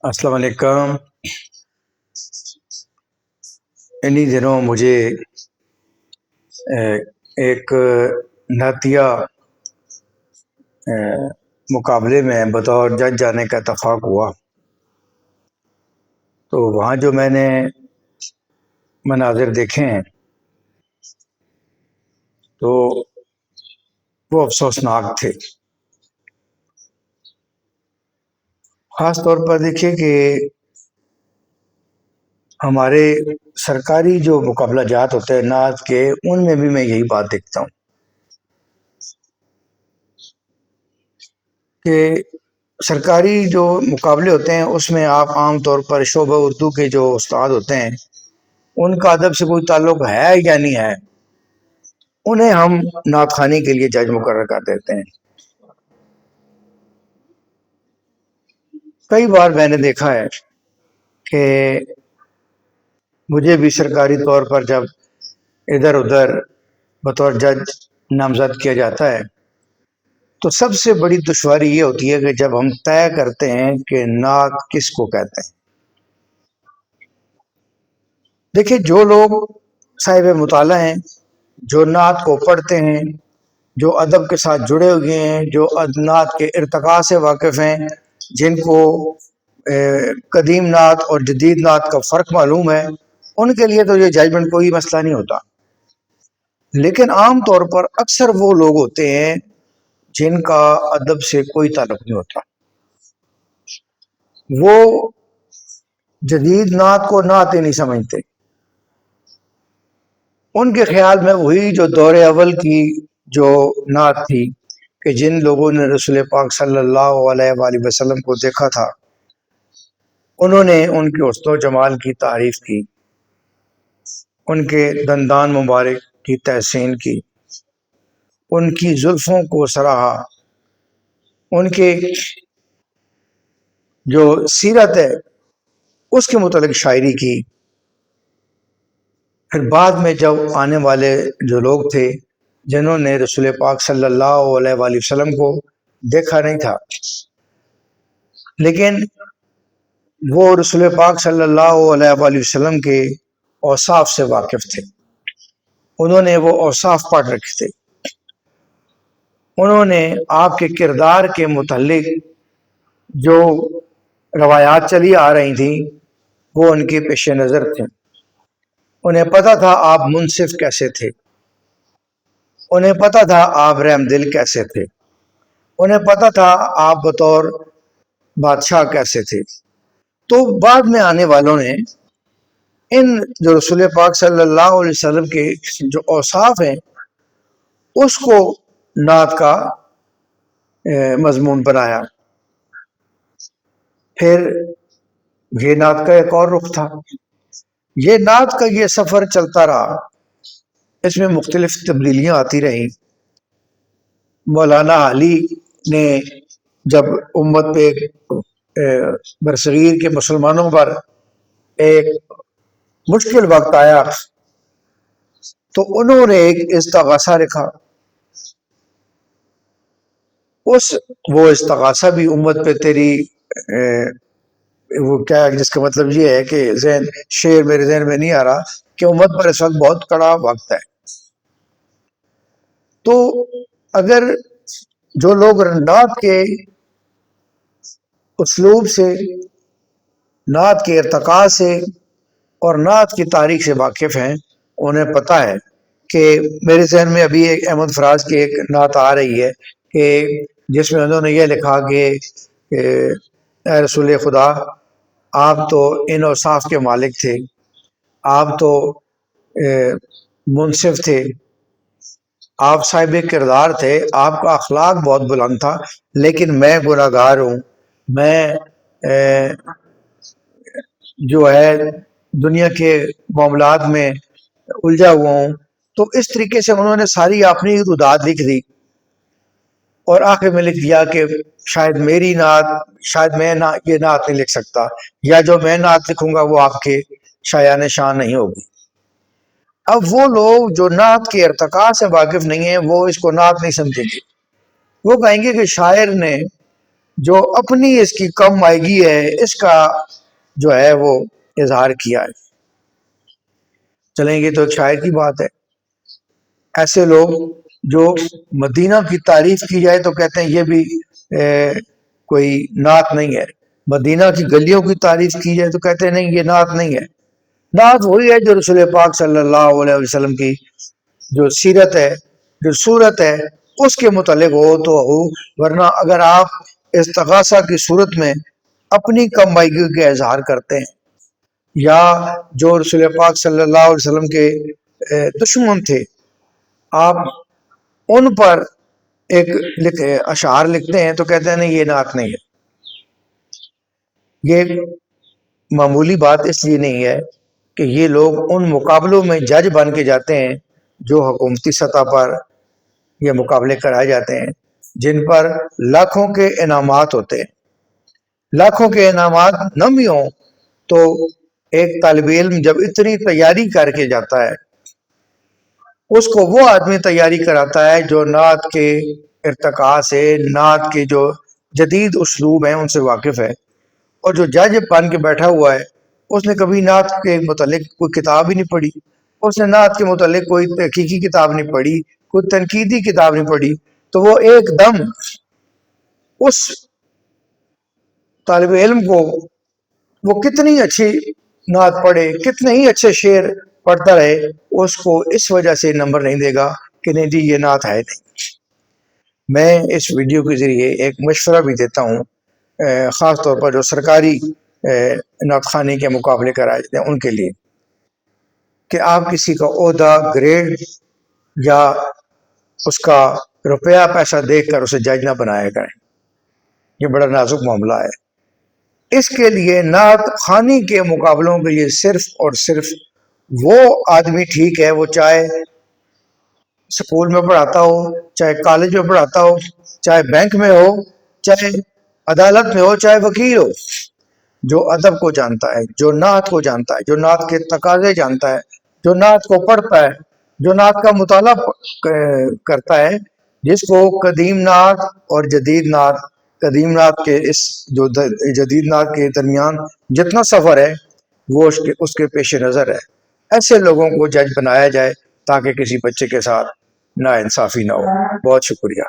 السلام علیکم۔ انہی دنوں مجھے ایک نعتیہ مقابلے میں بطور جج جانے کا اتفاق ہوا، تو وہاں جو میں نے مناظر دیکھے ہیں تو وہ افسوسناک تھے۔ خاص طور پر دیکھیے کہ ہمارے سرکاری جو مقابلہ جات ہوتے ہیں نعت کے، ان میں بھی میں یہی بات دیکھتا ہوں کہ سرکاری جو مقابلے ہوتے ہیں اس میں آپ عام طور پر شعبہ اردو کے جو استاد ہوتے ہیں ان کا ادب سے کوئی تعلق ہے یا نہیں ہے، انہیں ہم نعت خوانی کے لیے جج مقرر کر دیتے ہیں۔ کئی بار میں نے دیکھا ہے کہ مجھے بھی سرکاری طور پر جب ادھر ادھر بطور جج نامزد کیا جاتا ہے تو سب سے بڑی دشواری یہ ہوتی ہے کہ جب ہم طے کرتے ہیں کہ نعت کس کو کہتے ہیں۔ دیکھیں، جو لوگ صاحب مطالعہ ہیں، جو نعت کو پڑھتے ہیں، جو ادب کے ساتھ جڑے ہوئے ہیں، جو نعت کے ارتقاء سے واقف ہیں، جن کو قدیم نعت اور جدید نعت کا فرق معلوم ہے، ان کے لیے تو یہ ججمنٹ کوئی مسئلہ نہیں ہوتا۔ لیکن عام طور پر اکثر وہ لوگ ہوتے ہیں جن کا ادب سے کوئی تعلق نہیں ہوتا، وہ جدید نعت کو نعت ہی نہیں سمجھتے۔ ان کے خیال میں وہی جو دور اول کی جو نعت تھی کہ جن لوگوں نے رسول پاک صلی اللہ علیہ وآلہ وسلم کو دیکھا تھا، انہوں نے ان کے حسن و جمال کی تعریف کی، ان کے دندان مبارک کی تحسین کی، ان کی زلفوں کو سراہا، ان کے جو سیرت ہے اس کے متعلق شاعری کی۔ پھر بعد میں جب آنے والے جو لوگ تھے جنہوں نے رسول پاک صلی اللہ علیہ وآلہ وسلم کو دیکھا نہیں تھا لیکن وہ رسول پاک صلی اللہ علیہ وآلہ وسلم کے اوصاف سے واقف تھے، انہوں نے وہ اوصاف پڑھ رکھے تھے، انہوں نے آپ کے کردار کے متعلق جو روایات چلی آ رہی تھیں وہ ان کے پیش نظر تھے۔ انہیں پتہ تھا آپ منصف کیسے تھے، انہیں پتہ تھا آپ رحم دل کیسے تھے، انہیں پتہ تھا آپ بطور بادشاہ کیسے تھے۔ تو بعد میں آنے والوں نے ان جو رسول پاک صلی اللہ علیہ وسلم کے جو اوصاف ہیں اس کو نعت کا مضمون بنایا۔ پھر یہ نعت کا ایک اور رخ تھا، یہ نعت کا یہ سفر چلتا رہا، اس میں مختلف تبدیلیاں آتی رہیں۔ مولانا علی نے جب امت پہ برصغیر کے مسلمانوں پر ایک مشکل وقت آیا تو انہوں نے ایک استغاثہ لکھا، وہ استغاثہ بھی امت پہ تیری وہ کیا، جس کا مطلب یہ ہے کہ شعر میرے ذہن میں نہیں آ رہا کہ امت پر اس وقت بہت کڑا وقت ہے۔ تو اگر جو لوگ نعت کے اسلوب سے، نعت کے ارتقاء سے اور نعت کی تاریخ سے واقف ہیں، انہیں پتہ ہے کہ میرے ذہن میں ابھی ایک احمد فراز کی ایک نعت آ رہی ہے کہ جس میں انہوں نے یہ لکھا کہ اے رسول خدا، آپ تو ان اوصاف کے مالک تھے، آپ تو منصف تھے، آپ صاحب کردار تھے، آپ کا اخلاق بہت بلند تھا، لیکن میں گناہ گار ہوں، میں جو ہے دنیا کے معاملات میں الجھا ہوا ہوں۔ تو اس طریقے سے انہوں نے ساری اپنی رداد لکھ دی اور آخر میں لکھ دیا کہ شاید میری نعت، شاید میں یہ نعت نہیں لکھ سکتا، یا جو میں نعت لکھوں گا وہ آپ کے شایان شان نہیں ہوگی۔ اب وہ لوگ جو نعت کے ارتقاء سے واقف نہیں ہیں وہ اس کو نعت نہیں سمجھیں گے، وہ کہیں گے کہ شاعر نے جو اپنی اس کی کم مائیگی ہے اس کا جو ہے وہ اظہار کیا ہے۔ چلیں گے تو ایک شاعر کی بات ہے، ایسے لوگ جو مدینہ کی تعریف کی جائے تو کہتے ہیں یہ بھی کوئی نعت نہیں ہے، مدینہ کی گلیوں کی تعریف کی جائے تو کہتے ہیں نہیں یہ نعت نہیں ہے۔ نعت وہی ہے جو رسول پاک صلی اللہ علیہ وسلم کی جو سیرت ہے، جو صورت ہے، اس کے متعلق ہو تو ہو، ورنہ اگر آپ استغاثہ کی صورت میں اپنی کم مائیگی کا اظہار کرتے ہیں، یا جو رسول پاک صلی اللہ علیہ وسلم کے دشمن تھے آپ ان پر ایک اشعار لکھتے ہیں تو کہتے ہیں نہیں یہ نعت نہیں ہے۔ یہ معمولی بات اس لیے نہیں ہے کہ یہ لوگ ان مقابلوں میں جج بن کے جاتے ہیں جو حکومتی سطح پر یہ مقابلے کرائے جاتے ہیں، جن پر لاکھوں کے انعامات ہوتے ہیں۔ لاکھوں کے انعامات نہ بھی ہوں تو ایک طالب علم جب اتنی تیاری کر کے جاتا ہے، اس کو وہ آدمی تیاری کراتا ہے جو نعت کے ارتقاء سے، نعت کے جو جدید اسلوب ہیں ان سے واقف ہے، اور جو جج بن کے بیٹھا ہوا ہے اس نے کبھی نعت کے متعلق کوئی کتاب ہی نہیں پڑھی، اس نے نعت کے متعلق کوئی تحقیقی کتاب نہیں پڑھی، کوئی تنقیدی کتاب نہیں پڑھی، تو وہ ایک دم اس طالب علم کو وہ کتنی اچھی نعت پڑھے، کتنے ہی اچھے شعر پڑھتا رہے، اس کو اس وجہ سے نمبر نہیں دے گا کہ نہیں جی یہ نعت ہے نہیں۔ میں اس ویڈیو کے ذریعے ایک مشورہ بھی دیتا ہوں، خاص طور پر جو سرکاری نعت خوانی کے مقابلے کرائے جاتے ہیں ان کے لیے، کہ آپ کسی کا عہدہ، گریڈ یا اس کا روپیہ پیسہ دیکھ کر اسے جج نہ بنایا کریں، یہ بڑا نازک معاملہ ہے۔ اس کے لیے نعت خوانی کے مقابلوں کے لیے صرف اور صرف وہ آدمی ٹھیک ہے، وہ چاہے سکول میں پڑھاتا ہو، چاہے کالج میں پڑھاتا ہو، چاہے بینک میں ہو، چاہے عدالت میں ہو، چاہے وکیل ہو، جو ادب کو جانتا ہے، جو نعت کو جانتا ہے، جو نعت کے تقاضے جانتا ہے، جو نعت کو پڑھتا ہے، جو نعت کا مطالعہ کرتا ہے، جس کو قدیم نعت اور جدید نعت، قدیم نعت کے اس جو جدید نعت کے درمیان جتنا سفر ہے وہ اس کے پیش نظر ہے، ایسے لوگوں کو جج بنایا جائے تاکہ کسی بچے کے ساتھ نا انصافی نہ ہو۔ بہت شکریہ۔